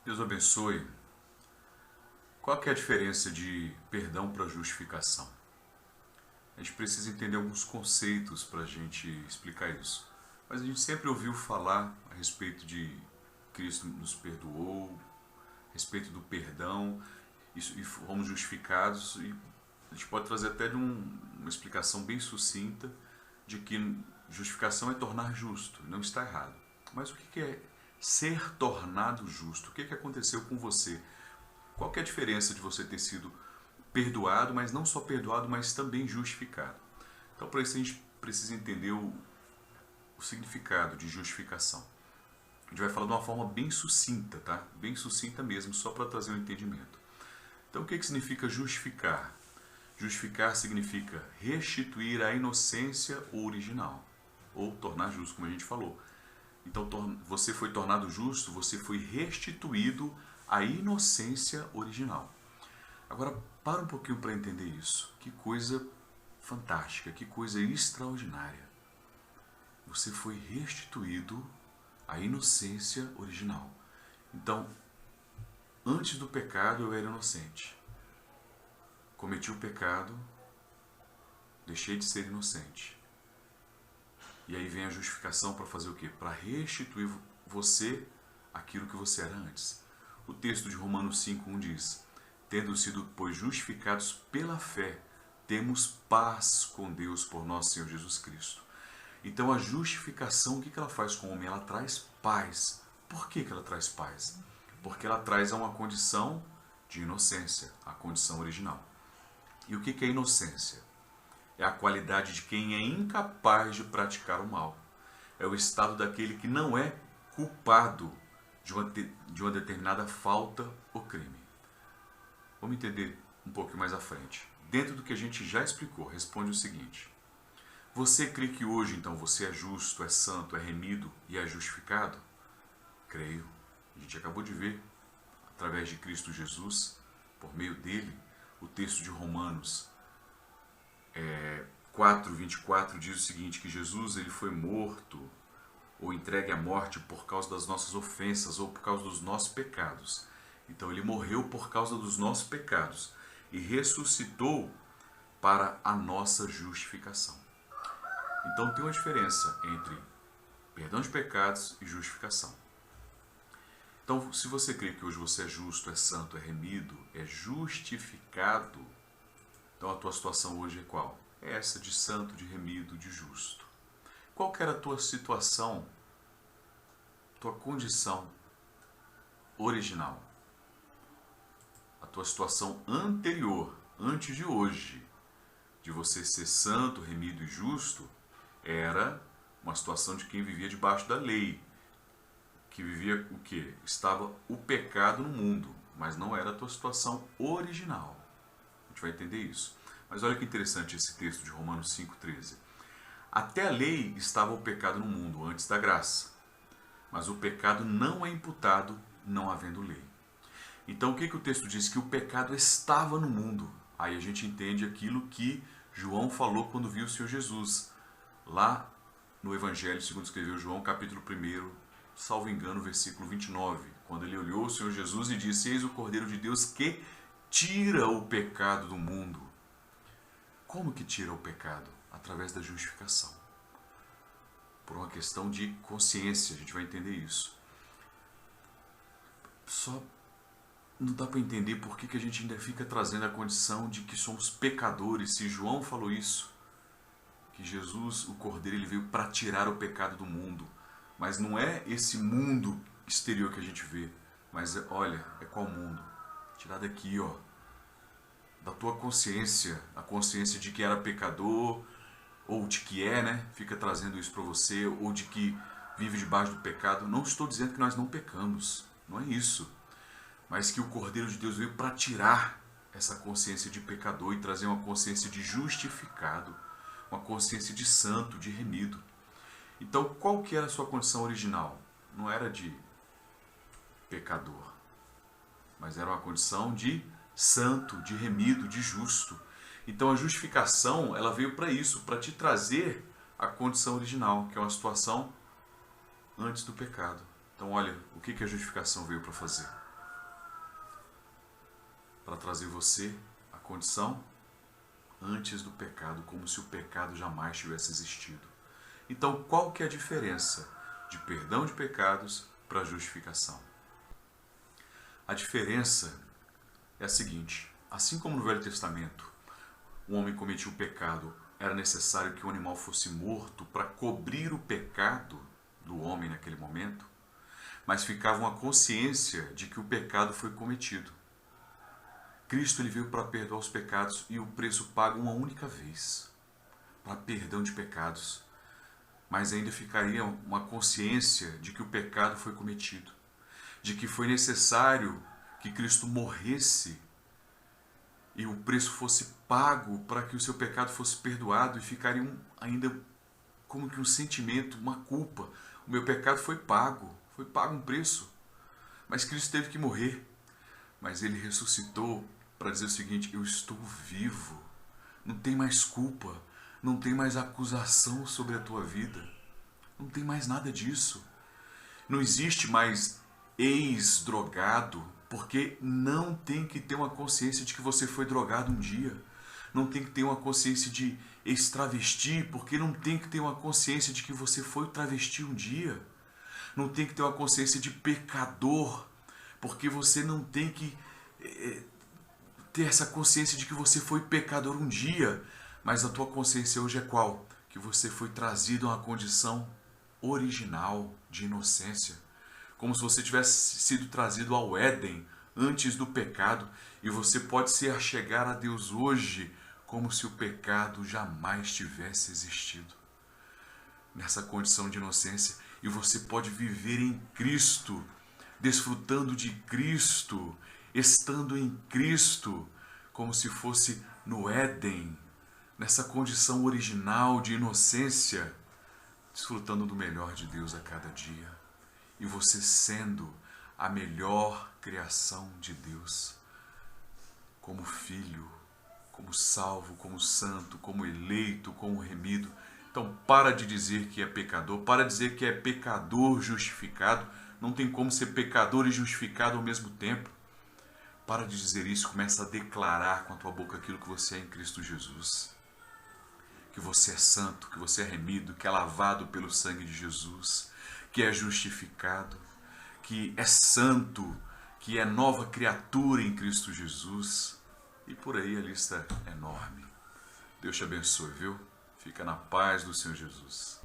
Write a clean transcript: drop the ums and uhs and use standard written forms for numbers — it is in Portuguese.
Deus abençoe. Qual que é a diferença de perdão para justificação? A gente precisa entender alguns conceitos para a gente explicar isso. Mas a gente sempre ouviu falar a respeito de Cristo nos perdoou, a respeito do perdão, e fomos justificados. E a gente pode trazer até uma explicação bem sucinta de que justificação é tornar justo, não está errado. Mas o que é ser tornado justo? O que aconteceu com você? Qual que é a diferença de você ter sido perdoado, mas não só perdoado, mas também justificado? Então, para isso a gente precisa entender o significado de justificação. A gente vai falar de uma forma bem sucinta, tá? Bem sucinta mesmo, só para trazer um entendimento. Então, o que significa justificar? Justificar significa restituir a inocência original, ou tornar justo, como a gente falou. Então, você foi tornado justo, você foi restituído à inocência original. Agora, para um pouquinho para entender isso. Que coisa fantástica, que coisa extraordinária. Você foi restituído à inocência original. Então, antes do pecado eu era inocente. Cometi o pecado, deixei de ser inocente. E aí vem a justificação para fazer o quê? Para restituir você aquilo que você era antes. O texto de Romanos 5:1 diz: tendo sido, pois, justificados pela fé, temos paz com Deus por nosso Senhor Jesus Cristo. Então a justificação, o que ela faz com o homem? Ela traz paz. Por que ela traz paz? Porque ela traz a uma condição de inocência, a condição original. E o que é inocência? É a qualidade de quem é incapaz de praticar o mal. É o estado daquele que não é culpado de uma determinada falta ou crime. Vamos entender um pouco mais à frente. Dentro do que a gente já explicou, responde o seguinte: você crê que hoje, então, você é justo, é santo, é remido e é justificado? Creio. A gente acabou de ver, através de Cristo Jesus, por meio dele, o texto de Romanos 4:24 diz o seguinte, que Jesus ele foi morto ou entregue à morte por causa das nossas ofensas ou por causa dos nossos pecados. Então ele morreu por causa dos nossos pecados e ressuscitou para a nossa justificação. Então tem uma diferença entre perdão de pecados e justificação. Então, se você crê que hoje você é justo, é santo, é remido, é justificado, então a tua situação hoje é qual? É essa de santo, de remido, de justo. Qual que era a tua situação, tua condição original? A tua situação anterior, antes de hoje, de você ser santo, remido e justo, era uma situação de quem vivia debaixo da lei. Que vivia o quê? Estava o pecado no mundo, mas não era a tua situação original. A gente vai entender isso. Mas olha que interessante esse texto de Romanos 5:13. Até a lei estava o pecado no mundo, antes da graça. Mas o pecado não é imputado, não havendo lei. Então o que o texto diz? Que o pecado estava no mundo. Aí a gente entende aquilo que João falou quando viu o Senhor Jesus. Lá no Evangelho, segundo escreveu João, capítulo 1, salvo engano, versículo 29. Quando ele olhou o Senhor Jesus e disse: eis o Cordeiro de Deus que tira o pecado do mundo. Como que tira o pecado? Através da justificação. Por uma questão de consciência, a gente vai entender isso. Só não dá para entender por que a gente ainda fica trazendo a condição de que somos pecadores. Se João falou isso, que Jesus, o Cordeiro, ele veio para tirar o pecado do mundo. Mas não é esse mundo exterior que a gente vê. Mas olha, é qual mundo? Tirar daqui, ó. Da tua consciência, a consciência de que era pecador, ou de que é, né? Fica trazendo isso para você, ou de que vive debaixo do pecado. Não estou dizendo que nós não pecamos, não é isso. Mas que o Cordeiro de Deus veio para tirar essa consciência de pecador e trazer uma consciência de justificado, uma consciência de santo, de remido. Então, qual que era a sua condição original? Não era de pecador, mas era uma condição de santo, de remido, de justo. Então a justificação, ela veio para isso, para te trazer a condição original, que é uma situação antes do pecado. Então olha, o que a justificação veio para fazer? para trazer você à condição antes do pecado, como se o pecado jamais tivesse existido. Então, qual que é a diferença de perdão de pecados para justificação? A diferença é a seguinte: assim como no Velho Testamento o homem cometia o pecado, era necessário que o animal fosse morto para cobrir o pecado do homem naquele momento, mas ficava uma consciência de que o pecado foi cometido. Cristo ele veio para perdoar os pecados e o preço pago uma única vez, para perdão de pecados, mas ainda ficaria uma consciência de que o pecado foi cometido, de que foi necessário que Cristo morresse e o preço fosse pago para que o seu pecado fosse perdoado, e ficaria ainda como que um sentimento, uma culpa. O meu pecado foi pago um preço, mas Cristo teve que morrer. Mas ele ressuscitou para dizer o seguinte: eu estou vivo, não tem mais culpa, não tem mais acusação sobre a tua vida, não tem mais nada disso. Não existe mais ex-drogado, porque não tem que ter uma consciência de que você foi drogado um dia. Não tem que ter uma consciência de ex-travesti, porque não tem que ter uma consciência de que você foi travesti um dia. Não tem que ter uma consciência de pecador, porque você não tem que ter essa consciência de que você foi pecador um dia. Mas a tua consciência hoje é qual? Que você foi trazido a uma condição original de inocência, como se você tivesse sido trazido ao Éden antes do pecado, e você pode se achegar a Deus hoje como se o pecado jamais tivesse existido, nessa condição de inocência. E você pode viver em Cristo, desfrutando de Cristo, estando em Cristo, como se fosse no Éden, nessa condição original de inocência, desfrutando do melhor de Deus a cada dia. E você sendo a melhor criação de Deus, como filho, como salvo, como santo, como eleito, como remido. Então para de dizer que é pecador, para de dizer que é pecador justificado. Não tem como ser pecador e justificado ao mesmo tempo. Para de dizer isso, começa a declarar com a tua boca aquilo que você é em Cristo Jesus. Que você é santo, que você é remido, que é lavado pelo sangue de Jesus, que é justificado, que é santo, que é nova criatura em Cristo Jesus. E por aí a lista é enorme. Deus te abençoe, viu? Fica na paz do Senhor Jesus.